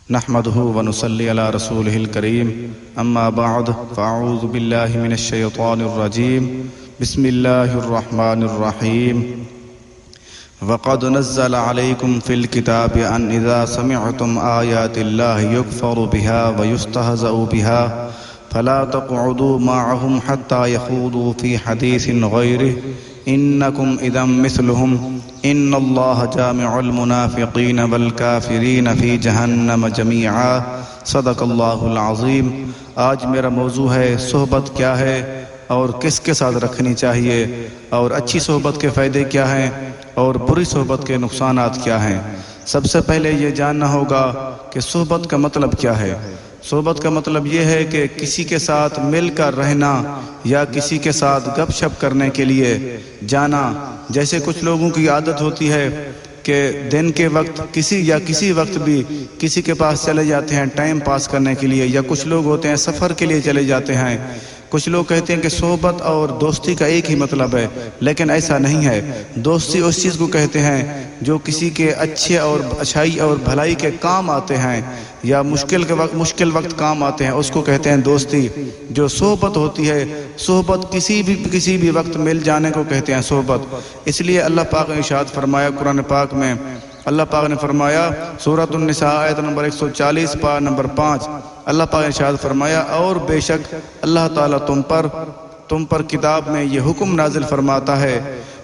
نحمده ونصلي على رسوله الكريم اما بعد فاعوذ بالله من الشيطان الرجيم بسم الله الرحمن الرحيم وقد نزل عليكم في الكتاب ان اذا سمعتم آيات الله يكفر بها ويستهزأ بها فلا تقعدوا معهم حتى يخوضوا في حديث غيره انكم اذا مثلهم ان اللہ جامع المنافقین والکافرین فی جہنم جمیعا صدق اللہ العظیم۔ آج میرا موضوع ہے صحبت کیا ہے اور کس کے ساتھ رکھنی چاہیے، اور اچھی صحبت کے فائدے کیا ہیں اور بری صحبت کے نقصانات کیا ہیں۔ سب سے پہلے یہ جاننا ہوگا کہ صحبت کا مطلب کیا ہے۔ صحبت کا مطلب یہ ہے کہ کسی کے ساتھ مل کر رہنا یا کسی کے ساتھ گپ شپ کرنے کے لیے جانا۔ جیسے کچھ لوگوں کی عادت ہوتی ہے کہ دن کے وقت کسی وقت بھی کسی کے پاس چلے جاتے ہیں ٹائم پاس کرنے کے لیے، یا کچھ لوگ ہوتے ہیں سفر کے لیے چلے جاتے ہیں۔ کچھ لوگ کہتے ہیں کہ صحبت اور دوستی کا ایک ہی مطلب ہے، لیکن ایسا نہیں ہے۔ دوستی اس چیز کو کہتے ہیں جو کسی کے اچھے اور اچھائی اور بھلائی کے کام آتے ہیں یا مشکل وقت کام آتے ہیں، اس کو کہتے ہیں دوستی۔ جو صحبت ہوتی ہے، صحبت کسی بھی وقت مل جانے کو کہتے ہیں صحبت۔ اس لیے اللہ پاک نے ارشاد فرمایا قرآن پاک میں، اللہ پاک نے فرمایا سورۃ النساء آیت نمبر 140 پارہ نمبر 5، اللہ پاک نے ارشاد فرمایا اور بے شک اللہ تعالیٰ تم پر کتاب میں یہ حکم نازل فرماتا ہے،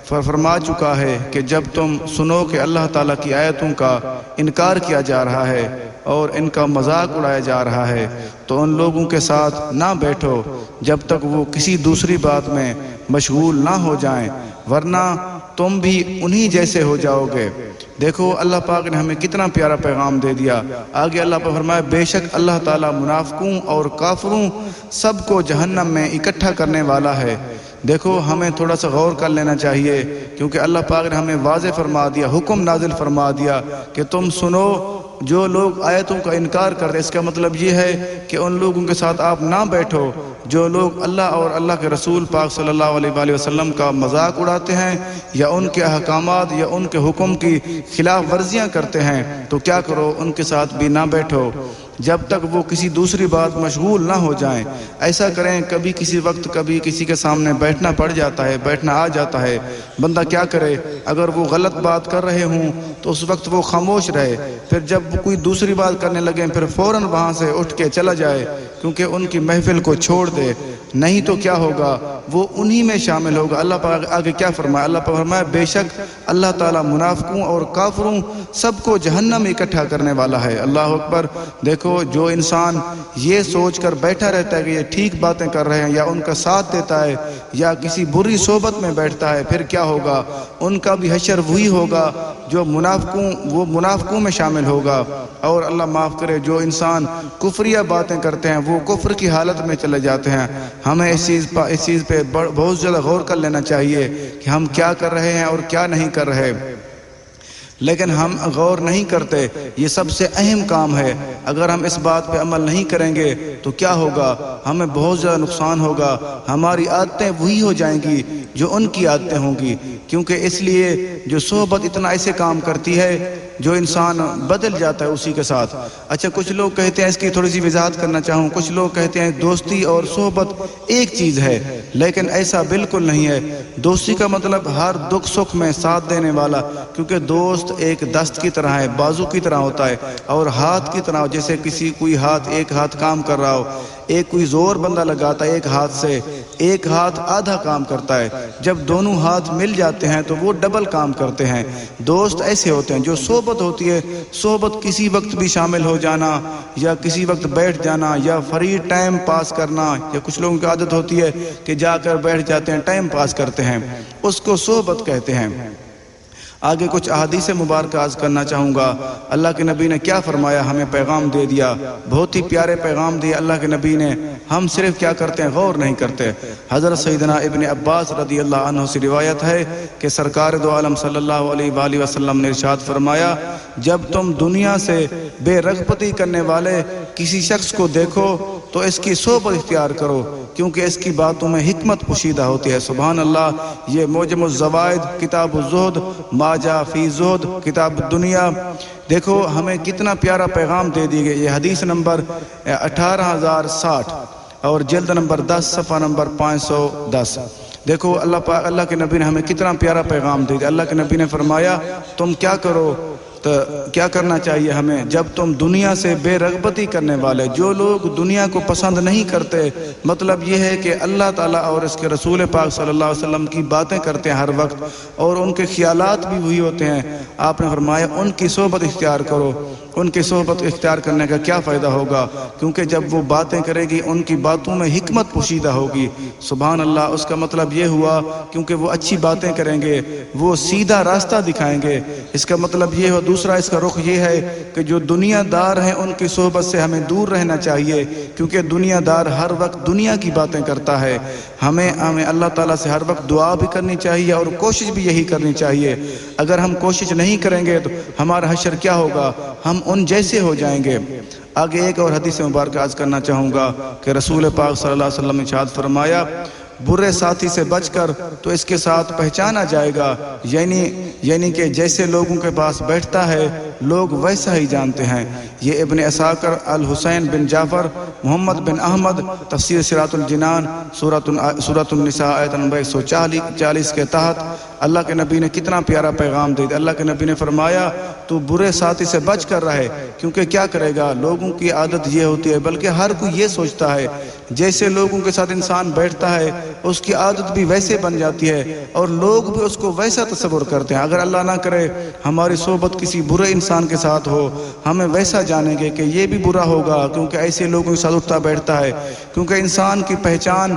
فرما چکا ہے کہ جب تم سنو کہ اللہ تعالیٰ کی آیتوں کا انکار کیا جا رہا ہے اور ان کا مذاق اڑایا جا رہا ہے تو ان لوگوں کے ساتھ نہ بیٹھو جب تک وہ کسی دوسری بات میں مشغول نہ ہو جائیں، ورنہ تم بھی انہی جیسے ہو جاؤ گے۔ دیکھو اللہ پاک نے ہمیں کتنا پیارا پیغام دے دیا۔ آگے اللہ پاک فرمایا بے شک اللہ تعالیٰ منافقوں اور کافروں سب کو جہنم میں اکٹھا کرنے والا ہے۔ دیکھو ہمیں تھوڑا سا غور کر لینا چاہیے، کیونکہ اللہ پاک نے ہمیں واضح فرما دیا، حکم نازل فرما دیا کہ تم سنو جو لوگ آیتوں کا انکار کرتے، اس کا مطلب یہ ہے کہ ان لوگوں کے ساتھ آپ نہ بیٹھو جو لوگ اللہ اور اللہ کے رسول پاک صلی اللہ علیہ وآلہ وسلم کا مذاق اڑاتے ہیں یا ان کے احکامات یا ان کے حکم کی خلاف ورزیاں کرتے ہیں۔ تو کیا کرو، ان کے ساتھ بھی نہ بیٹھو جب تک وہ کسی دوسری بات مشغول نہ ہو جائیں۔ ایسا کریں، کبھی کسی وقت کبھی کسی کے سامنے بیٹھنا پڑ جاتا ہے، بیٹھنا آ جاتا ہے، بندہ کیا کرے؟ اگر وہ غلط بات کر رہے ہوں تو اس وقت وہ خاموش رہے، پھر جب وہ کوئی دوسری بات کرنے لگیں پھر فوراً وہاں سے اٹھ کے چلا جائے، کیونکہ ان کی محفل کو چھوڑ دے، نہیں تو کیا ہوگا؟ وہ انہی میں شامل ہوگا۔ اللہ پاک آگے کیا فرمایا؟ اللہ پاک فرمایا بے شک اللہ تعالیٰ منافقوں اور کافروں سب کو جہنم اکٹھا کرنے والا ہے۔ اللہ اکبر۔ دیکھو جو انسان یہ سوچ کر بیٹھا رہتا ہے کہ یہ ٹھیک باتیں کر رہے ہیں یا ان کا ساتھ دیتا ہے یا کسی بری صحبت میں بیٹھتا ہے، پھر کیا ہوگا؟ ان کا بھی حشر وہی ہوگا جو منافقوں میں شامل ہوگا۔ اور اللہ معاف کرے، جو انسان کفریہ باتیں کرتے ہیں وہ کفر کی حالت میں چلے جاتے ہیں۔ ہمیں اس چیز پہ بہت زیادہ غور کر لینا چاہیے کہ ہم کیا کر رہے ہیں اور کیا نہیں کر رہے، لیکن ہم غور نہیں کرتے۔ یہ سب سے اہم کام ہے۔ اگر ہم اس بات پہ عمل نہیں کریں گے تو کیا ہوگا؟ ہمیں بہت زیادہ نقصان ہوگا۔ ہماری عادتیں وہی ہو جائیں گی جو ان کی عادتیں ہوں گی، کیونکہ اس لیے جو صحبت اتنا ایسے کام کرتی ہے جو انسان بدل جاتا ہے اسی کے ساتھ۔ اچھا کچھ لوگ کہتے ہیں، اس کی تھوڑی سی وضاحت کرنا چاہوں، کچھ لوگ کہتے ہیں دوستی اور صحبت ایک چیز ہے، لیکن ایسا بالکل نہیں ہے۔ دوستی کا مطلب ہر دکھ سکھ میں ساتھ دینے والا، کیونکہ دوست ایک دست کی طرح ہے، بازو کی طرح ہوتا ہے، اور ہاتھ کی طرح، جیسے ایک ہاتھ کام کر رہا ہو، کوئی زور بندہ لگاتا ہے ایک ہاتھ سے، ایک ہاتھ آدھا کام کرتا ہے، جب دونوں ہاتھ مل جاتے ہیں تو وہ ڈبل کام کرتے ہیں۔ دوست ایسے ہوتے ہیں۔ جو صحبت ہوتی ہے، صحبت کسی وقت بھی شامل ہو جانا یا کسی وقت بیٹھ جانا یا فری ٹائم پاس کرنا، یا کچھ لوگوں کی عادت ہوتی ہے کہ جا کر بیٹھ جاتے ہیں ٹائم پاس کرتے ہیں، اس کو صحبت کہتے ہیں۔ آگے کچھ احادیث مبارکہ عرض کرنا چاہوں گا۔ اللہ کے نبی نے کیا فرمایا، ہمیں پیغام دے دیا، بہت ہی پیارے پیغام دیے اللہ کے نبی نے۔ ہم صرف کیا کرتے ہیں؟ غور نہیں کرتے۔ حضرت سیدنا ابن عباس رضی اللہ عنہ سے روایت ہے کہ سرکار دو عالم صلی اللہ علیہ وآلہ وسلم نے ارشاد فرمایا، جب تم دنیا سے بے رغبتی کرنے والے کسی شخص کو دیکھو تو اس کی صحبت اختیار کرو، کیونکہ اس کی باتوں میں حکمت پوشیدہ ہوتی ہے۔ سبحان اللہ۔ یہ موجم الزوائد، کتاب الزہد، ما جاء فی زہد، کتاب الدنیا، دیکھو ہمیں کتنا پیارا پیغام دے دی گئی۔ یہ حدیث نمبر 18060 اور جلد نمبر 10 صفحہ نمبر 510۔ دیکھو اللہ کے نبی نے ہمیں کتنا پیارا پیغام دے دیا۔ اللہ کے نبی نے فرمایا تم کیا کرو، تو کیا کرنا چاہیے ہمیں؟ جب تم دنیا سے بے رغبتی کرنے والے، جو لوگ دنیا کو پسند نہیں کرتے، مطلب یہ ہے کہ اللہ تعالیٰ اور اس کے رسول پاک صلی اللہ علیہ وسلم کی باتیں کرتے ہیں ہر وقت، اور ان کے خیالات بھی وہی ہوتے ہیں، آپ نے فرمایا ان کی صحبت اختیار کرو۔ ان کی صحبت اختیار کرنے کا کیا فائدہ ہوگا؟ کیونکہ جب وہ باتیں کرے گی ان کی باتوں میں حکمت پوشیدہ ہوگی۔ سبحان اللہ۔ اس کا مطلب یہ ہوا کیونکہ وہ اچھی باتیں کریں گے، وہ سیدھا راستہ دکھائیں گے۔ اس کا مطلب یہ ہو، دوسرا اس کا رخ یہ ہے کہ جو دنیا دار ہیں ان کی صحبت سے ہمیں دور رہنا چاہیے، کیونکہ دنیا دار ہر وقت دنیا کی باتیں کرتا ہے۔ ہمیں اللہ تعالیٰ سے ہر وقت دعا بھی کرنی چاہیے اور کوشش بھی یہی کرنی چاہیے۔ اگر ہم کوشش نہیں کریں گے تو ہمارا حشر کیا ہوگا؟ ہم ان جیسے ہو جائیں گے۔ آگے ایک اور حدیث مبارکہ عرض کرنا چاہوں گا کہ رسول پاک صلی اللہ علیہ وسلم نے ارشاد فرمایا برے ساتھی سے بچ کر تو اس کے ساتھ پہچانا جائے گا، یعنی کہ جیسے لوگوں کے پاس بیٹھتا ہے لوگ ویسا ہی جانتے ہیں۔ یہ ابن اساکر الحسین بن جعفر محمد بن احمد تفسیر صراط الجنان سورۃ النساء آیت نمبر 140 کے تحت اللہ کے نبی نے کتنا پیارا پیغام دے دیا۔ اللہ کے نبی نے فرمایا تو برے ساتھی سے بچ کر رہے، کیونکہ کیا کرے گا؟ لوگوں کی عادت یہ ہوتی ہے، بلکہ ہر کوئی یہ سوچتا ہے جیسے لوگوں کے ساتھ انسان بیٹھتا ہے اس کی عادت بھی ویسے بن جاتی ہے اور لوگ بھی اس کو ویسا تصور کرتے ہیں۔ اگر اللہ نہ کرے ہماری صحبت کسی برے انسان کے ساتھ ہو، ہمیں ویسا جانیں گے کہ یہ بھی برا ہوگا، کیونکہ ایسے لوگوں کے ساتھ اٹھتا بیٹھتا ہے، کیونکہ انسان کی پہچان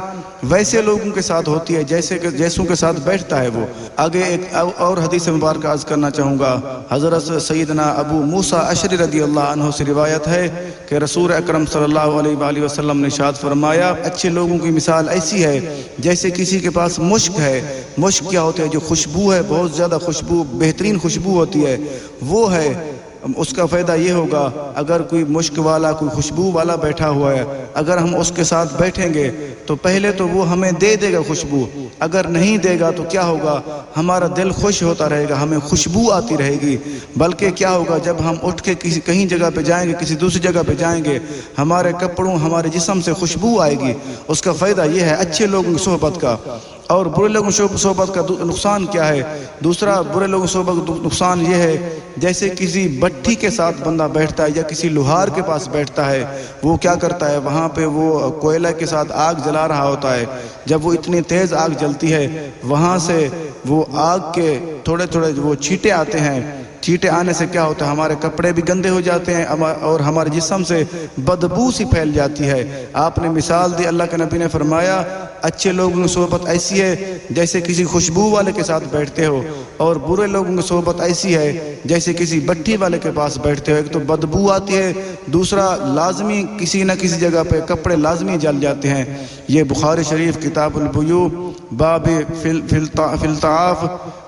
ویسے لوگوں کے ساتھ ہوتی ہے جیسوں کے ساتھ بیٹھتا ہے وہ۔ آگے ایک اور حدیث مبارکہ عرض کرنا چاہوں گا۔ حضرت سیدنا ابو موسیٰ اشعری رضی اللہ عنہ سے روایت ہے کہ رسول اکرم صلی اللہ علیہ وآلہ وسلم نے ارشاد فرمایا اچھے لوگوں کی مثال ایسی ہے جیسے کسی کے پاس مشک ہے۔ مشک کیا ہوتا ہے؟ جو خوشبو ہے، بہت زیادہ خوشبو، بہترین خوشبو ہوتی ہے، وہ ہے۔ اس کا فائدہ یہ ہوگا اگر کوئی مشک والا، کوئی خوشبو والا بیٹھا ہوا ہے، اگر ہم اس کے ساتھ بیٹھیں گے تو پہلے تو وہ ہمیں دے دے گا خوشبو، اگر نہیں دے گا تو کیا ہوگا؟ ہمارا دل خوش ہوتا رہے گا، ہمیں خوشبو آتی رہے گی۔ بلکہ کیا ہوگا؟ جب ہم اٹھ کے کہیں جگہ پہ جائیں گے، کسی دوسری جگہ پہ جائیں گے، ہمارے کپڑوں، ہمارے جسم سے خوشبو آئے گی۔ اس کا فائدہ یہ ہے اچھے لوگوں کی صحبت کا۔ اور برے لوگوں کی صحبت کا نقصان کیا ہے؟ دوسرا برے لوگوں کی صحبت کا نقصان یہ ہے جیسے کسی بٹھی کے ساتھ بندہ بیٹھتا ہے یا کسی لوہار کے پاس بیٹھتا ہے، وہ کیا کرتا ہے؟ وہاں پہ وہ کوئلہ کے ساتھ آگ جلا رہا ہوتا ہے، جب وہ اتنی تیز آگ جلتی ہے وہاں سے وہ آگ کے تھوڑے تھوڑے وہ چھینٹے آتے ہیں، چھینٹے آنے سے کیا ہوتا ہے؟ ہمارے کپڑے بھی گندے ہو جاتے ہیں اور ہمارے جسم سے بدبو سی پھیل جاتی ہے۔ آپ نے مثال دی، اللہ کے نبی نے فرمایا اچھے لوگوں کی صحبت ایسی ہے جیسے کسی خوشبو والے کے ساتھ بیٹھتے ہو، اور برے لوگوں کی صحبت ایسی ہے جیسے کسی بٹھی والے کے پاس بیٹھتے ہو۔ ایک تو بدبو آتی ہے، دوسرا لازمی کسی نہ کسی جگہ پہ کپڑے لازمی جل جاتے ہیں۔ یہ بخاری شریف کتاب البیوع باب فی الطعاف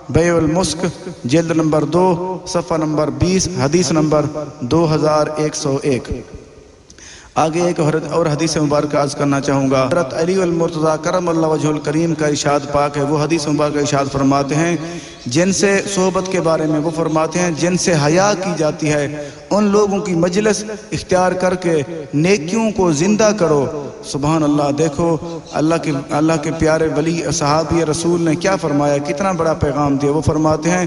بیع المسک جلد نمبر 2 صفحہ نمبر 20 حدیث نمبر 2101۔ آگے ایک اور حدیث مبارکہ عرض کرنا چاہوں گا۔ حضرت علی المرتضیٰ کرم اللہ وجہ الکریم کا ارشاد پاک ہے، وہ حدیث مبارکہ ارشاد فرماتے ہیں جن سے صحبت کے بارے میں وہ فرماتے ہیں جن سے حیا کی جاتی ہے ان لوگوں کی مجلس اختیار کر کے نیکیوں کو زندہ کرو۔ سبحان اللہ۔ دیکھو اللہ کے پیارے ولی صحابی رسول نے کیا فرمایا، کتنا بڑا پیغام دیا۔ وہ فرماتے ہیں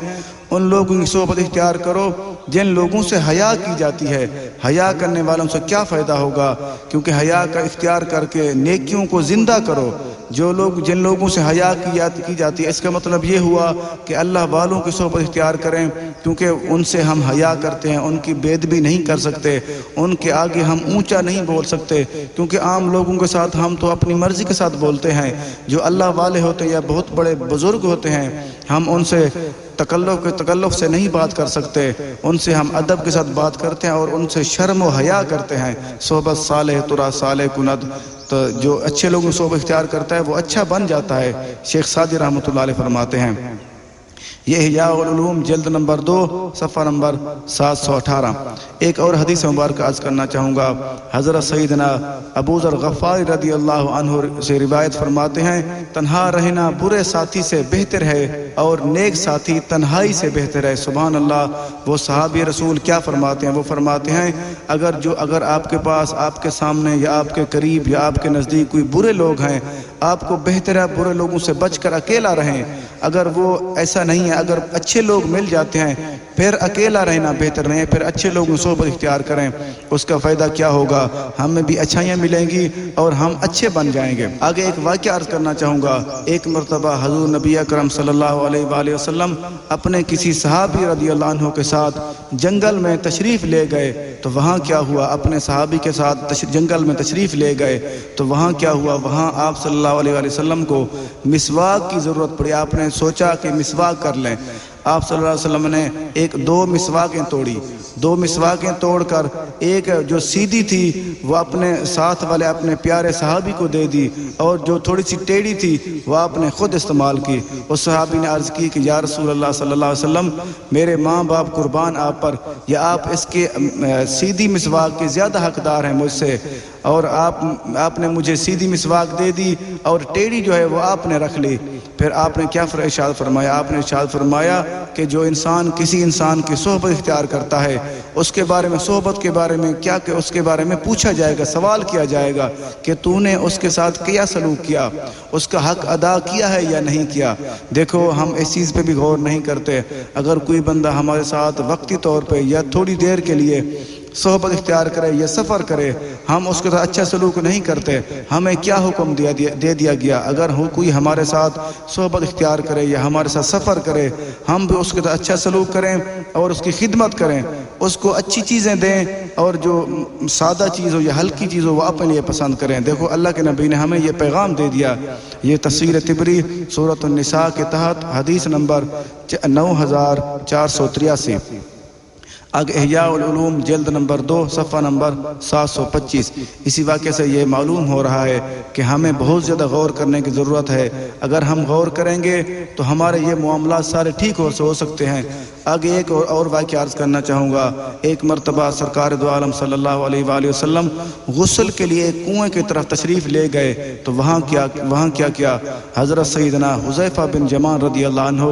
ان لوگوں کی صحبت اختیار کرو جن لوگوں سے حیا کی جاتی ہے۔ حیا کرنے والوں سے کیا فائدہ ہوگا؟ کیونکہ حیا کا اختیار کر کے نیکیوں کو زندہ کرو۔ جن لوگوں سے حیا کی جاتی ہے، اس کا مطلب یہ ہوا کہ اللہ والوں کی صحبت اختیار کریں، کیونکہ ان سے ہم حیا کرتے ہیں، ان کی بید بھی نہیں کر سکتے، ان کے آگے ہم اونچا نہیں بول سکتے، کیونکہ عام لوگوں کے ساتھ ہم تو اپنی مرضی کے ساتھ بولتے ہیں۔ جو اللہ والے ہوتے ہیں یا بہت بڑے بزرگ ہوتے ہیں، ہم ان سے تکلف سے نہیں بات کر سکتے، ان سے ہم ادب کے ساتھ بات کرتے ہیں اور ان سے شرم و حیا کرتے ہیں۔ صحبت صالح ترا صالح کند، تو جو اچھے لوگوں صحبت اختیار کرتا ہے وہ اچھا بن جاتا ہے۔ شیخ سعدی رحمۃ اللہ علیہ فرماتے ہیں یہ احیاء العلوم جلد نمبر 2 صفحہ نمبر 718۔ ایک اور حدیث مبارکہ عرض کرنا چاہوں گا، حضرت سیدنا ابو ذر غفاری رضی اللہ عنہ سے روایت فرماتے ہیں، تنہا رہنا برے ساتھی سے بہتر ہے اور نیک ساتھی تنہائی سے بہتر ہے۔ سبحان اللہ۔ وہ صحابی رسول کیا فرماتے ہیں؟ وہ فرماتے ہیں اگر آپ کے پاس، آپ کے سامنے یا آپ کے قریب یا آپ کے نزدیک کوئی برے لوگ ہیں، آپ کو بہتر ہے برے لوگوں سے بچ کر اکیلا رہیں۔ اگر وہ ایسا نہیں ہے، اگر اچھے لوگ مل جاتے ہیں پھر اکیلا رہنا بہتر نہیں ہے، پھر اچھے لوگوں سے صحبت اختیار کریں۔ اس کا فائدہ کیا ہوگا؟ ہمیں بھی اچھائیاں ملیں گی اور ہم اچھے بن جائیں گے۔ آگے ایک واقعہ عرض کرنا چاہوں گا۔ ایک مرتبہ حضور نبی اکرم صلی اللہ علیہ وآلہ وسلم اپنے کسی صحابی رضی اللہ عنہ کے ساتھ جنگل میں تشریف لے گئے تو وہاں کیا ہوا؟ اپنے صحابی کے ساتھ جنگل میں تشریف لے گئے تو وہاں کیا ہوا؟ وہاں آپ صلی اللہ علیہ وآلہ وسلم کو مسواک کی ضرورت پڑی۔ آپ نے سوچا کہ مسواک کر لیں۔ آپ صلی اللہ علیہ وسلم نے دو مسواکیں توڑی، دو مسواکیں توڑ کر ایک جو سیدھی تھی وہ اپنے ساتھ والے اپنے پیارے صحابی کو دے دی، اور جو تھوڑی سی ٹیڑھی تھی وہ آپ نے خود استعمال کی۔ اس صحابی نے عرض کی کہ یا رسول اللہ صلی اللہ علیہ وسلم، میرے ماں باپ قربان آپ پر، یا آپ اس کے سیدھی مسواک کے زیادہ حقدار ہیں مجھ سے، اور آپ نے مجھے سیدھی مسواک دے دی اور ٹیڑھی جو ہے وہ آپ نے رکھ لی۔ پھر آپ نے کیا ارشاد فرمایا؟ آپ نے ارشاد فرمایا کہ جو انسان کسی انسان کی صحبت اختیار کرتا ہے، اس کے بارے میں، صحبت کے بارے میں کیا کہ اس کے بارے میں پوچھا جائے گا، سوال کیا جائے گا کہ تو نے اس کے ساتھ کیا سلوک کیا، اس کا حق ادا کیا ہے یا نہیں کیا۔ دیکھو ہم اس چیز پہ بھی غور نہیں کرتے۔ اگر کوئی بندہ ہمارے ساتھ وقتی طور پہ یا تھوڑی دیر کے لیے صحبت اختیار کرے یا سفر کرے، ہم اس کے ساتھ اچھا سلوک نہیں کرتے، ہمیں کیا حکم دے دیا گیا؟ اگر کوئی ہمارے ساتھ صحبت اختیار کرے یا ہمارے ساتھ سفر کرے، ہم بھی اس کے ساتھ اچھا سلوک کریں اور اس کی خدمت کریں، اس کو اچھی چیزیں دیں، اور جو سادہ چیز ہو یا ہلکی چیز ہو وہ اپنے لیے پسند کریں۔ دیکھو اللہ کے نبی نے ہمیں یہ پیغام دے دیا۔ یہ تفسیر طبری سورۃ النساء کے تحت حدیث نمبر 9483۔ احیاء العلوم جلد نمبر 2 صفحہ نمبر 725۔ اسی واقعے سے یہ معلوم ہو رہا ہے کہ ہمیں بہت زیادہ غور کرنے کی ضرورت ہے۔ اگر ہم غور کریں گے تو ہمارے یہ معاملات سارے ٹھیک ہو سکتے ہیں۔ آگے ایک اور واقعہ عرض کرنا چاہوں گا۔ ایک مرتبہ سرکار دو عالم صلی اللہ علیہ وآلہ وسلم غسل کے لیے ایک کنویں کی طرف تشریف لے گئے تو وہاں کیا حضرت سیدنا حذیفہ بن یمان رضی اللہ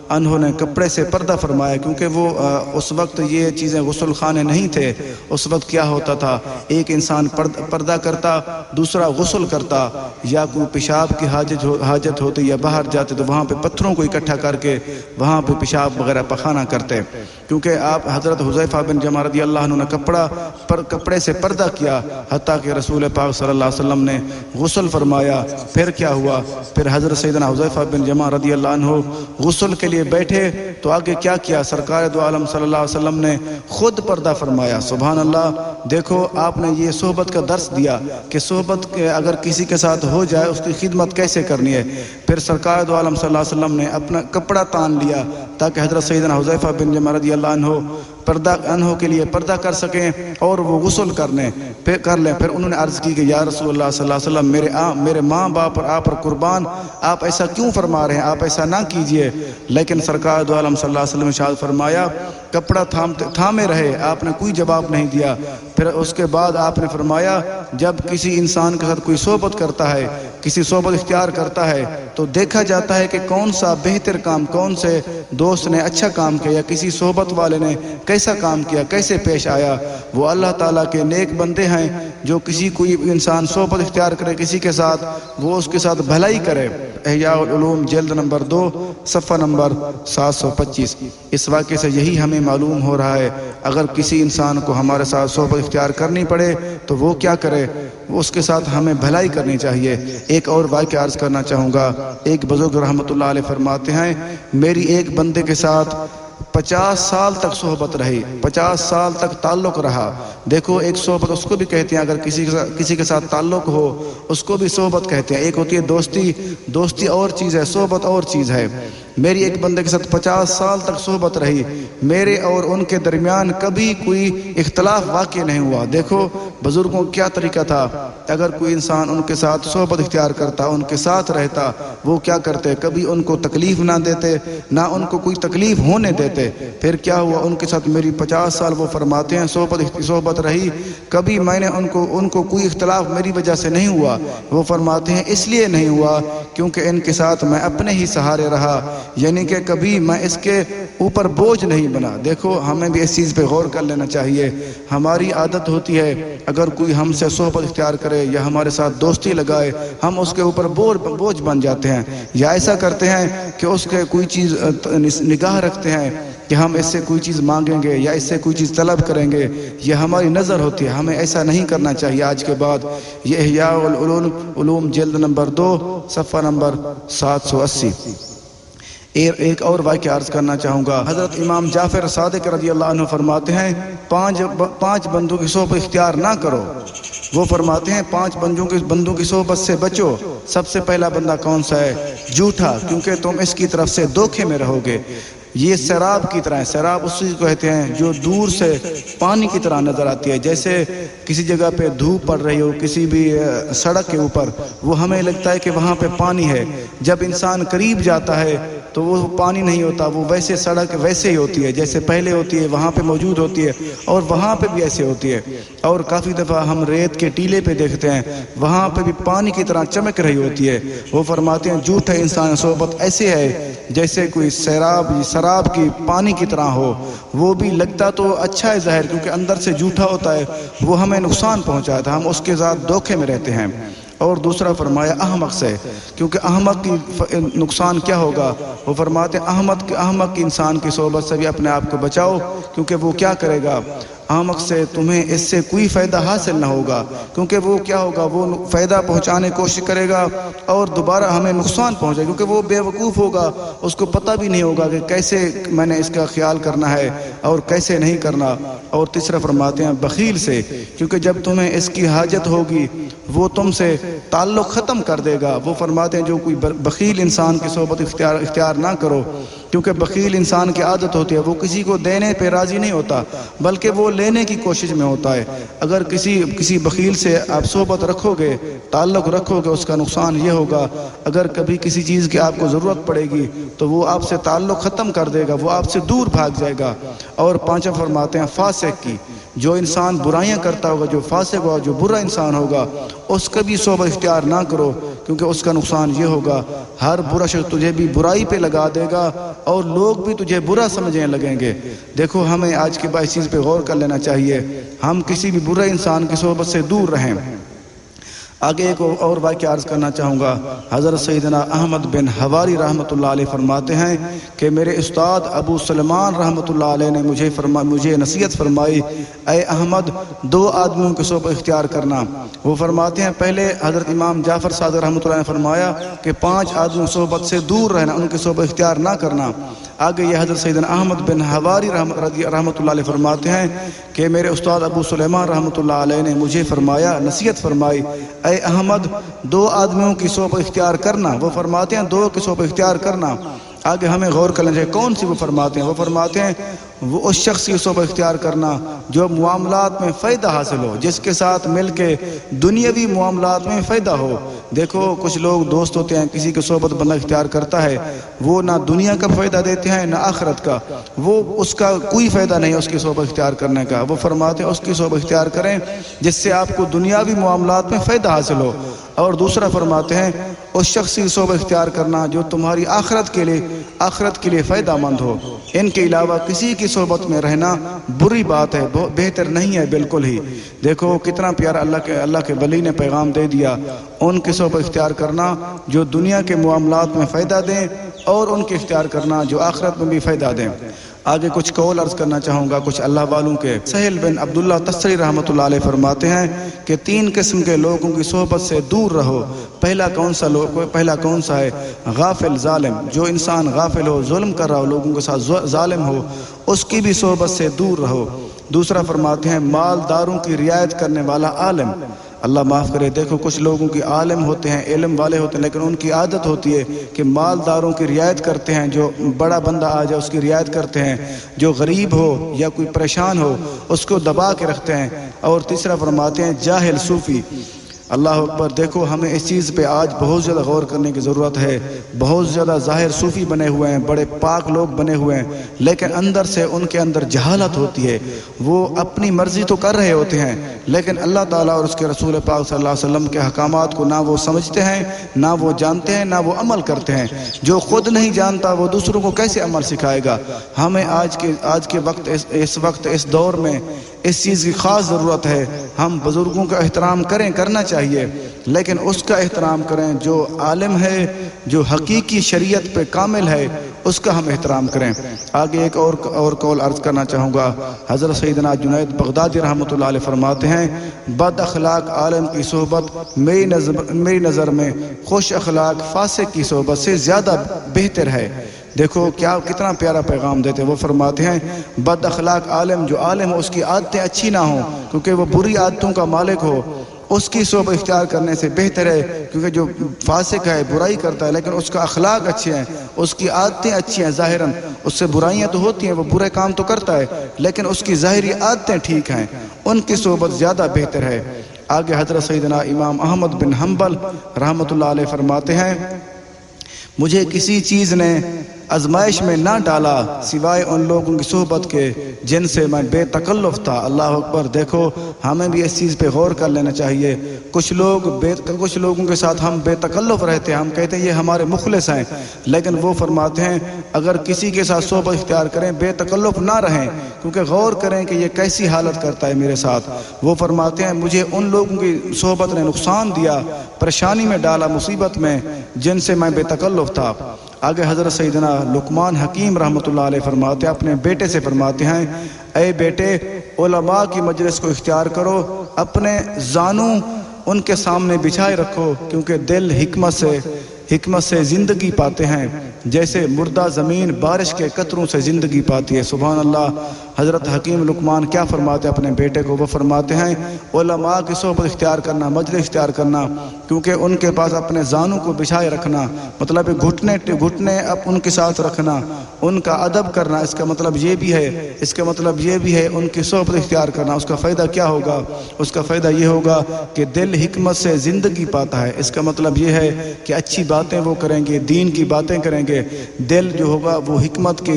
عنہ نے کپڑے سے پردہ فرمایا، کیونکہ وہ اس وقت یہ چیزیں غسل خانے نہیں تھے۔ اس وقت کیا ہوتا تھا، ایک انسان پردہ کرتا، دوسرا غسل کرتا، یا کوئی پیشاب کی حاجت ہوتی یا باہر جاتے تو وہاں پہ پتھروں کو اکٹھا کر کے وہاں پہ پیشاب وغیرہ پخانہ کرتے۔ کیونکہ آپ حضرت حذیفہ بن یمان رضی اللہ عنہ نے کپڑے سے پردہ کیا، حتیٰ کہ رسول پاک صلی اللہ علیہ وسلم نے غسل فرمایا۔ پھر کیا ہوا؟ پھر حضرت سیدنا حذیفہ بن یمان رضی اللہ عنہ غسل کے لیے بیٹھے تو آگے کیا سرکار دو عالم صلی اللہ علیہ وسلم نے خود پردہ فرمایا۔ سبحان اللہ۔ دیکھو آپ نے یہ صحبت کا درس دیا کہ صحبت اگر کسی کے ساتھ ہو جائے اس کی خدمت کیسے کرنی ہے۔ پھر سرکار دو عالم صلی اللہ علیہ وسلم نے اپنا کپڑا تان لیا تاکہ حضرت سیدنا حذیفہ بن یمان رضی اللہ عنہ کے لیے پردہ کر سکیں اور وہ غسل کر لیں۔ پھر انہوں نے عرض کی کہ یا رسول اللہ صلی اللہ علیہ وسلم، میرے ماں باپ اور آپ پر قربان، آپ ایسا کیوں فرما رہے ہیں؟ آپ ایسا نہ کیجئے۔ لیکن سرکار دو عالم صلی اللہ علیہ وسلم نے ارشاد فرمایا، کپڑا تھامے رہے، آپ نے کوئی جواب نہیں دیا۔ پھر اس کے بعد آپ نے فرمایا، جب کسی انسان کے ساتھ کوئی صحبت کرتا ہے، کسی صحبت اختیار کرتا ہے تو دیکھا جاتا ہے کہ کون سا بہتر کام، کون سے دوست نے اچھا کام کیا، یا کسی صحبت والے نے کیسا کام کیا، کیسے پیش آیا۔ وہ اللہ تعالیٰ کے نیک بندے ہیں جو کوئی انسان صحبت اختیار کرے کسی کے ساتھ، وہ اس کے ساتھ بھلائی کرے۔ احیاء العلوم جلد نمبر 2 صفحہ نمبر 725۔ اس واقعے سے یہی ہمیں معلوم ہو رہا ہے، اگر کسی انسان کو ہمارے ساتھ صحبت اختیار کرنی پڑے تو وہ کیا کرے؟ اس کے ساتھ ہمیں بھلائی کرنی چاہیے۔ ایک اور واقعہ عرض کرنا چاہوں گا۔ ایک بزرگ رحمۃ اللہ علیہ فرماتے ہیں، میری ایک بندے کے ساتھ 50 سال تک صحبت رہی، 50 سال تک تعلق رہا۔ دیکھو ایک صحبت اس کو بھی کہتے ہیں، اگر کسی کے ساتھ تعلق ہو اس کو بھی صحبت کہتے ہیں۔ ایک ہوتی ہے دوستی اور چیز ہے، صحبت اور چیز ہے۔ میری ایک بندے کے ساتھ 50 سال تک صحبت رہی، میرے اور ان کے درمیان کبھی کوئی اختلاف واقع نہیں ہوا۔ دیکھو بزرگوں کا کیا طریقہ تھا، اگر کوئی انسان ان کے ساتھ صحبت اختیار کرتا، ان کے ساتھ رہتا، وہ کیا کرتے، کبھی ان کو تکلیف نہ دیتے، نہ ان کو کوئی تکلیف ہونے دیتے۔ پھر کیا ہوا، ان کے ساتھ میری 50 سال وہ فرماتے ہیں صحبت رہی، کبھی میں نے ان کو کوئی اختلاف میری وجہ سے نہیں ہوا۔ وہ فرماتے ہیں اس لیے نہیں ہوا کیونکہ ان کے ساتھ میں اپنے ہی سہارے رہا، یعنی کہ کبھی میں اس کے اوپر بوجھ نہیں بنا۔ دیکھو ہمیں بھی اس چیز پہ غور کر لینا چاہیے۔ ہماری عادت ہوتی ہے اگر کوئی ہم سے صحبت اختیار کرے یا ہمارے ساتھ دوستی لگائے، ہم اس کے اوپر بوجھ بن جاتے ہیں، یا ایسا کرتے ہیں کہ اس کے کوئی چیز نگاہ رکھتے ہیں کہ ہم اس سے کوئی چیز مانگیں گے یا اس سے کوئی چیز طلب کریں گے، یہ ہماری نظر ہوتی ہے۔ ہمیں ایسا نہیں کرنا چاہیے۔ آج کے بعد یہ احیاء العلوم جلد نمبر 2 صفحہ نمبر 780۔ ایک اور واقعہ عرض کرنا چاہوں گا۔ حضرت امام جعفر صادق رضی اللہ عنہ فرماتے ہیں 5 بندوں کی صحبت اختیار نہ کرو۔ وہ فرماتے ہیں 5 بندوں کی صحبت سے بچو۔ سب سے پہلا بندہ کون سا ہے؟ جھوٹا، کیونکہ تم اس کی طرف سے دھوکے میں رہو گے۔ یہ سیراب کی طرح ہے۔ سیراب اس چیز کو کہتے ہیں جو دور سے پانی کی طرح نظر آتی ہے، جیسے کسی جگہ پہ دھوپ پڑ رہی ہو، کسی بھی سڑک کے اوپر، وہ ہمیں لگتا ہے کہ وہاں پہ پانی ہے، جب انسان قریب جاتا ہے تو وہ پانی نہیں ہوتا، وہ ویسے سڑک ویسے ہی ہوتی ہے جیسے پہلے ہوتی ہے، وہاں پہ موجود ہوتی ہے، اور وہاں پہ بھی ایسے ہوتی ہے۔ اور کافی دفعہ ہم ریت کے ٹیلے پہ دیکھتے ہیں، وہاں پہ بھی پانی کی طرح چمک رہی ہوتی ہے۔ وہ فرماتے ہیں جھوٹا انسان صحبت ایسے ہے جیسے کوئی سراب کی پانی کی طرح ہو، وہ بھی لگتا تو اچھا ہے ظاہر، کیونکہ اندر سے جھوٹا ہوتا ہے، وہ ہمیں نقصان پہنچاتا ہے، ہم اس کے ساتھ دھوکے میں رہتے ہیں۔ اور دوسرا فرمایا احمق سے، کیونکہ احمق کی نقصان کیا ہوگا؟ وہ فرماتے ہیں احمق کی انسان کی صحبت سے بھی اپنے آپ کو بچاؤ، کیونکہ وہ کیا کرے گا؟ احمق سے تمہیں اس سے کوئی فائدہ حاصل نہ ہوگا، کیونکہ وہ کیا ہوگا، وہ فائدہ پہنچانے کی کوشش کرے گا اور دوبارہ ہمیں نقصان پہنچے، کیونکہ وہ بے وقوف ہوگا، اس کو پتہ بھی نہیں ہوگا کہ کیسے میں نے اس کا خیال کرنا ہے اور کیسے نہیں کرنا۔ اور تیسرا فرماتے ہیں بخیل سے، کیونکہ جب تمہیں اس کی حاجت ہوگی وہ تم سے تعلق ختم کر دے گا۔ وہ فرماتے ہیں جو کوئی بخیل انسان کی صحبت اختیار نہ کرو، کیونکہ بخیل انسان کی عادت ہوتی ہے، وہ کسی کو دینے پہ راضی نہیں ہوتا بلکہ وہ لینے کی کوشش میں ہوتا ہے۔ اگر کسی بخیل سے آپ صحبت رکھو گے، تعلق رکھو گے، اس کا نقصان یہ ہوگا اگر کبھی کسی چیز کی آپ کو ضرورت پڑے گی تو وہ آپ سے تعلق ختم کر دے گا، وہ آپ سے دور بھاگ جائے گا۔ اور پانچواں فرماتے ہیں فاسق کی، جو انسان برائیاں کرتا ہوگا، جو فاسق ہوگا، جو برا انسان ہوگا، اس کا بھی صحبت اختیار نہ کرو، کیونکہ اس کا نقصان یہ ہوگا ہر برا شخص تجھے بھی برائی پہ لگا دے گا اور لوگ بھی تجھے برا سمجھنے لگیں گے۔ دیکھو ہمیں آج کے بعد اس چیز پہ غور کر لینا چاہیے، ہم کسی بھی برے انسان کی صحبت سے دور رہیں۔ آگے ایک اور واقعہ عرض کرنا چاہوں گا۔ حضرت سیدنا احمد بن حواری رحمۃ اللہ علیہ فرماتے ہیں کہ میرے استاد ابو سلمان رحمۃ اللہ علیہ نے مجھے نصیحت فرمائی، اے احمد 2 آدمیوں کی صحبت اختیار کرنا۔ وہ فرماتے ہیں پہلے حضرت امام جعفر صادق رحمۃ اللہ نے فرمایا کہ 5 آدمیوں کی صحبت سے دور رہنا، ان کی صحبت اختیار نہ کرنا۔ آگے یہ حضرت سیدنا احمد بن حواری رحمۃ اللہ علیہ فرماتے ہیں کہ میرے استاد ابو سلیمان رحمۃ اللہ علیہ نے مجھے فرمایا، نصیحت فرمائی، اے احمد 2 آدمیوں کی صحبت اختیار کرنا۔ وہ فرماتے ہیں 2 کی صحبت اختیار کرنا۔ آگے ہمیں غور کرنا چاہیے کون سی وہ فرماتے ہیں؟ وہ فرماتے ہیں وہ اس شخص کی صحبت اختیار کرنا جو معاملات میں فائدہ حاصل ہو، جس کے ساتھ مل کے دنیاوی معاملات میں فائدہ ہو۔ دیکھو کچھ لوگ دوست ہوتے ہیں، کسی کی صحبت بندہ اختیار کرتا ہے، وہ نہ دنیا کا فائدہ دیتے ہیں نہ آخرت کا، وہ اس کا کوئی فائدہ نہیں اس کی صحبت اختیار کرنے کا۔ وہ فرماتے ہیں اس کی صحبت اختیار کریں جس سے آپ کو دنیاوی معاملات میں فائدہ حاصل ہو۔ اور دوسرا فرماتے ہیں اس شخص کی صحبت اختیار کرنا جو تمہاری آخرت کے لیے فائدہ مند ہو۔ ان کے علاوہ کسی کی صحبت میں رہنا بری بات ہے، بہتر نہیں ہے بالکل ہی۔ دیکھو کتنا پیارا اللہ کے ولی نے پیغام دے دیا، ان کی صحبت اختیار کرنا جو دنیا کے معاملات میں فائدہ دیں اور ان کے اختیار کرنا جو آخرت میں بھی فائدہ دیں۔ آگے کچھ قول عرض کرنا چاہوں گا کچھ اللہ والوں کے۔ سہل بن عبداللہ تستری رحمۃ اللہ علیہ فرماتے ہیں کہ 3 قسم کے لوگوں کی صحبت سے دور رہو۔ پہلا کون سا ہے؟ غافل ظالم، جو انسان غافل ہو، ظلم کر رہا ہو، لوگوں کے ساتھ ظالم ہو، اس کی بھی صحبت سے دور رہو۔ دوسرا فرماتے ہیں مالداروں کی رعایت کرنے والا عالم۔ اللہ معاف کرے، دیکھو کچھ لوگوں کی عالم ہوتے ہیں، علم والے ہوتے ہیں، لیکن ان کی عادت ہوتی ہے کہ مالداروں کی رعایت کرتے ہیں، جو بڑا بندہ آ جائے اس کی رعایت کرتے ہیں، جو غریب ہو یا کوئی پریشان ہو اس کو دبا کے رکھتے ہیں۔ اور تیسرا فرماتے ہیں جاہل صوفی۔ اللہ اکبر، دیکھو ہمیں اس چیز پہ آج بہت زیادہ غور کرنے کی ضرورت ہے۔ بہت زیادہ ظاہر صوفی بنے ہوئے ہیں، بڑے پاک لوگ بنے ہوئے ہیں، لیکن اندر سے ان کے اندر جہالت ہوتی ہے۔ وہ اپنی مرضی تو کر رہے ہوتے ہیں، لیکن اللہ تعالیٰ اور اس کے رسول پاک صلی اللہ علیہ وسلم کے احکامات کو نہ وہ سمجھتے ہیں، نہ وہ جانتے ہیں، نہ وہ عمل کرتے ہیں۔ جو خود نہیں جانتا وہ دوسروں کو کیسے عمل سکھائے گا؟ ہمیں آج کے وقت اس دور میں اس چیز کی خاص ضرورت ہے۔ ہم بزرگوں کا احترام کرنا چاہیے، لیکن اس کا احترام کریں جو عالم ہے، جو حقیقی شریعت پہ کامل ہے، اس کا ہم احترام کریں۔ آگے ایک اور قول عرض کرنا چاہوں گا۔ حضرت سیدنا جنید بغدادی رحمۃ اللہ علیہ فرماتے ہیں بد اخلاق عالم کی صحبت میری نظر میں خوش اخلاق فاسق کی صحبت سے زیادہ بہتر ہے۔ دیکھو کتنا پیارا پیغام دیتے ہیں۔ وہ فرماتے ہیں بد اخلاق عالم، جو عالم ہو اس کی عادتیں اچھی نہ ہوں کیونکہ وہ بری عادتوں کا مالک ہو، اس کی صحبت اختیار کرنے سے بہتر ہے، کیونکہ جو فاسق ہے برائی کرتا ہے لیکن اس کا اخلاق اچھے ہیں، اس کی عادتیں اچھی ہیں، ظاہراً اس سے برائیاں تو ہوتی ہیں، وہ برے کام تو کرتا ہے لیکن اس کی ظاہری عادتیں ٹھیک ہیں، ان کی صحبت زیادہ بہتر ہے۔ آگے حضرت سیدنا امام احمد بن حنبل رحمۃ اللہ علیہ فرماتے ہیں مجھے کسی چیز نے آزمائش میں نہ ڈالا سوائے ان لوگوں کی صحبت کے جن سے میں بے تکلف تھا۔ اللہ اکبر، دیکھو ہمیں بھی اس چیز پہ غور کر لینا چاہیے۔ کچھ لوگوں کے ساتھ ہم بے تکلف رہتے ہیں، ہم کہتے ہیں یہ ہمارے مخلص ہیں، لیکن وہ فرماتے ہیں اگر کسی کے ساتھ صحبت اختیار کریں بے تکلف نہ رہیں، کیونکہ غور کریں کہ یہ کیسی حالت کرتا ہے میرے ساتھ۔ وہ فرماتے ہیں مجھے ان لوگوں کی صحبت نے نقصان دیا، پریشانی میں ڈالا، مصیبت میں، جن سے میں بے تکلف تھا۔ آگے حضرت سیدنا لقمان حکیم رحمۃ اللہ علیہ فرماتے ہیں اپنے بیٹے سے فرماتے ہیں اے بیٹے علماء کی مجلس کو اختیار کرو، اپنے زانوں ان کے سامنے بچھائے رکھو، کیونکہ دل حکمت سے زندگی پاتے ہیں جیسے مردہ زمین بارش کے قطروں سے زندگی پاتی ہے۔ سبحان اللہ، حضرت حکیم لقمان کیا فرماتے ہیں اپنے بیٹے کو؟ وہ فرماتے ہیں علماء کی صحبت اختیار کرنا، مجلس اختیار کرنا، کیونکہ ان کے پاس اپنے زانوں کو بچھائے رکھنا، مطلب گھٹنے ان کے ساتھ رکھنا، ان کا ادب کرنا، اس کا مطلب یہ بھی ہے ان کی صحبت اختیار کرنا۔ اس کا فائدہ کیا ہوگا؟ اس کا فائدہ یہ ہوگا کہ دل حکمت سے زندگی پاتا ہے۔ اس کا مطلب یہ ہے کہ اچھی باتیں وہ کریں گے، دین کی باتیں کریں گے، دل جو ہوگا وہ حکمت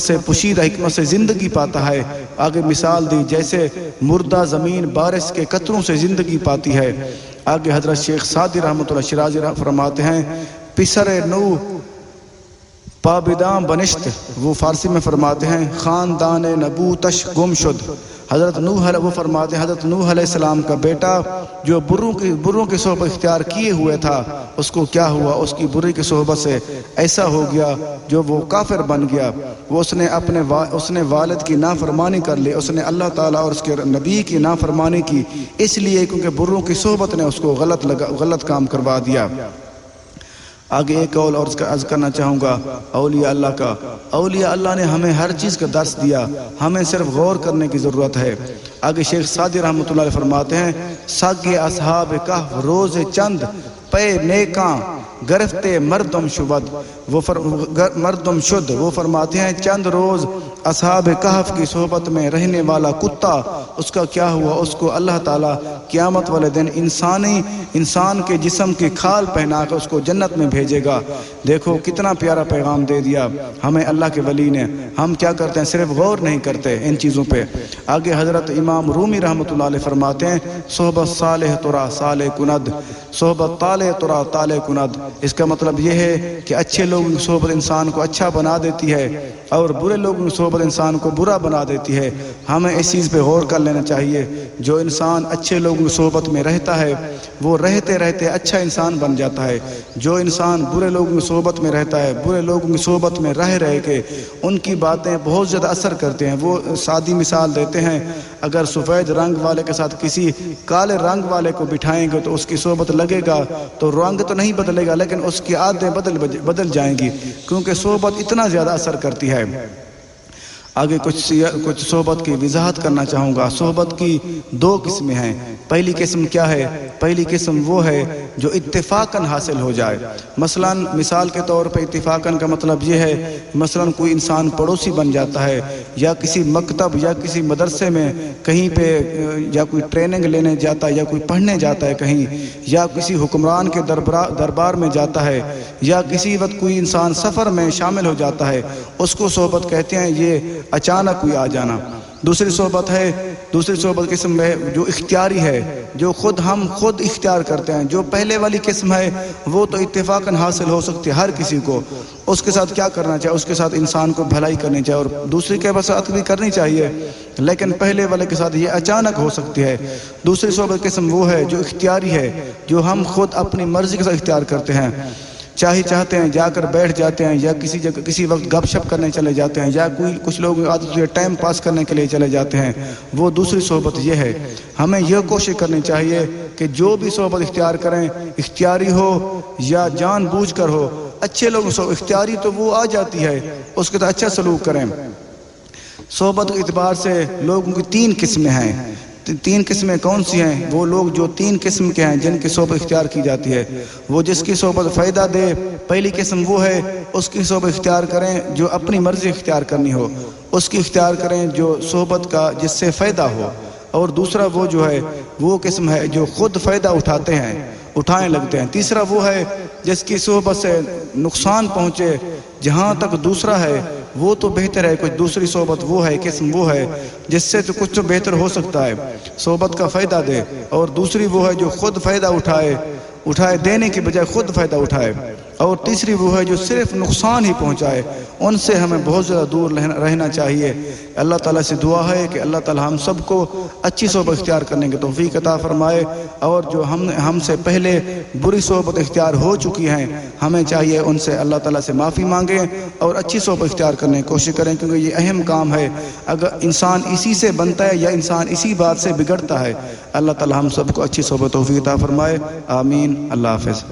سے پوشیدہ، حکمت سے زندگی پاتا ہے۔ آگے مثال دی جیسے مردہ زمین بارش کے قطروں سے زندگی پاتی ہے۔ آگے حضرت شیخ سعدی رحمۃ اللہ شیرازی فرماتے ہیں پسر نو پابدام بنشت، وہ فارسی میں فرماتے ہیں خاندان نبوتش گم شد۔ حضرت وہ فرماتے ہیں حضرت نوح علیہ السلام کا بیٹا جو بروں کی صحبت اختیار کیے ہوئے تھا، اس کو کیا ہوا؟ اس کی بری کی صحبت سے ایسا ہو گیا جو وہ کافر بن گیا۔ اس نے والد کی نافرمانی کر لی، اس نے اللہ تعالیٰ اور اس کے نبی کی نافرمانی کی، اس لیے کیونکہ بروں کی صحبت نے اس کو غلط کام کروا دیا۔ آگے ایک قول اور عرض کرنا چاہوں گا اولیاء اللہ کا۔ اولیاء اللہ نے ہمیں ہر چیز کا درس دیا، ہمیں صرف غور کرنے کی ضرورت ہے۔ آگے شیخ سعدی رحمۃ اللہ علیہ فرماتے ہیں سگ اصحاب کہف روز چند پے نیکاں گرفتے مردم شد۔ وہ فرماتے ہیں چند روز اصحاب کہف کی صحبت میں رہنے والا کتا، اس کا کیا ہوا؟ اس کو اللہ تعالیٰ قیامت والے دن انسان کے جسم کی کھال پہنا کر اس کو جنت میں بھیجے گا۔ دیکھو کتنا پیارا پیغام دے دیا ہمیں اللہ کے ولی نے۔ ہم کیا کرتے ہیں؟ صرف غور نہیں کرتے ان چیزوں پہ۔ آگے حضرت امام رومی رحمۃ اللہ علیہ فرماتے ہیں صحبت صالح ترا صالح کند، صحبت طالع ترا طالع کند۔ اس کا مطلب یہ ہے کہ اچھے لوگوں کی صحبت انسان کو اچھا بنا دیتی ہے اور برے لوگوں کی صحبت انسان کو برا بنا دیتی ہے۔ ہمیں اس چیز پہ غور کر لینا چاہیے۔ جو انسان اچھے لوگوں کی صحبت میں رہتا ہے وہ رہتے رہتے اچھا انسان بن جاتا ہے۔ جو انسان برے لوگوں کی صحبت میں رہتا ہے، برے لوگوں کی صحبت میں رہ کے ان کی باتیں بہت زیادہ اثر کرتے ہیں۔ وہ سادی مثال دیتے ہیں اگر سفید رنگ والے کے ساتھ کسی کالے رنگ والے کو بٹھائیں گے تو اس کی صحبت لگے گا تو رنگ تو نہیں بدلے گا لیکن اس کی عادتیں بدل جائیں گی، کیونکہ صحبت اتنا زیادہ اثر کرتی ہے۔ آگے کچھ صحبت کی وضاحت کرنا چاہوں گا۔ صحبت کی دو قسمیں ہیں۔ پہلی قسم کیا ہے؟ پہلی قسم وہ ہے جو اتفاقاً حاصل ہو جائے۔ مثال کے طور پہ اتفاقاً کا مطلب یہ ہے، مثلاً کوئی انسان پڑوسی بن جاتا ہے، یا کسی مکتب یا کسی مدرسے میں کہیں پہ یا کوئی ٹریننگ لینے جاتا ہے، یا کوئی پڑھنے جاتا ہے کہیں، یا کسی حکمران کے دربار میں جاتا ہے، یا کسی وقت کوئی انسان سفر میں شامل ہو جاتا ہے، اس کو صحبت کہتے ہیں۔ یہ اچانک کوئی آ جانا۔ دوسری صحبت قسم ہے جو اختیاری ہے، جو ہم خود اختیار کرتے ہیں۔ جو پہلے والی قسم ہے وہ تو اتفاقاً حاصل ہو سکتی ہے ہر کسی کو، اس کے ساتھ کیا کرنا چاہیے؟ اس کے ساتھ انسان کو بھلائی کرنی چاہیے، اور دوسری کے ساتھ بھی کرنی چاہیے، لیکن پہلے والے کے ساتھ یہ اچانک ہو سکتی ہے۔ دوسری صحبت قسم وہ ہے جو اختیاری ہے، جو ہم خود اپنی مرضی کے ساتھ اختیار کرتے ہیں، چاہتے ہیں جا کر بیٹھ جاتے ہیں، یا کسی جگہ کسی وقت گپ شپ کرنے چلے جاتے ہیں، یا کچھ لوگ عادت سے ٹائم پاس کرنے کے لیے چلے جاتے ہیں۔ وہ دوسری صحبت یہ ہے۔ ہمیں یہ کوشش کرنی چاہیے کہ جو بھی صحبت اختیار کریں، اختیاری ہو یا جان بوجھ کر ہو، اچھے لوگ اختیاری تو وہ آ جاتی ہے، اس کے ساتھ اچھا سلوک کریں۔ صحبت کے اعتبار سے لوگوں کی تین قسمیں ہیں۔ تین قسمیں کون سی ہیں؟ وہ لوگ جو تین قسم کے ہیں جن کی صحبت اختیار کی جاتی ہے، وہ جس کی صحبت فائدہ دے، پہلی قسم وہ ہے اس کی صحبت اختیار کریں جو اپنی مرضی اختیار کرنی ہو، اس کی اختیار کریں جو صحبت کا جس سے فائدہ ہو۔ اور دوسرا وہ جو ہے وہ قسم ہے جو خود فائدہ اٹھائیں لگتے ہیں۔ تیسرا وہ ہے جس کی صحبت سے نقصان پہنچے، جہاں تک دوسرا ہے وہ تو بہتر ہے، کچھ دوسری صحبت وہ ہے، قسم وہ ہے جس سے تو کچھ تو بہتر ہو سکتا ہے، صحبت کا فائدہ دے، اور دوسری وہ ہے جو خود فائدہ اٹھائے دینے کی بجائے خود فائدہ اٹھائے، اور تیسری وہ ہے جو صرف نقصان ہی پہنچائے۔ ان سے ہمیں بہت زیادہ دور رہنا چاہیے۔ اللہ تعالیٰ سے دعا ہے کہ اللہ تعالیٰ ہم سب کو اچھی صحبت اختیار کرنے کی توفیق عطا فرمائے، اور جو ہم سے پہلے بری صحبت اختیار ہو چکی ہیں، ہمیں چاہیے ان سے اللہ تعالیٰ سے معافی مانگیں اور اچھی صحبت اختیار کرنے کی کوشش کریں، کیونکہ یہ اہم کام ہے۔ اگر انسان اسی سے بنتا ہے یا انسان اسی بات سے بگڑتا ہے۔ اللہ تعالیٰ ہم سب کو اچھی صحبت توفیق عطا فرمائے، آمین۔ اللہ حافظ۔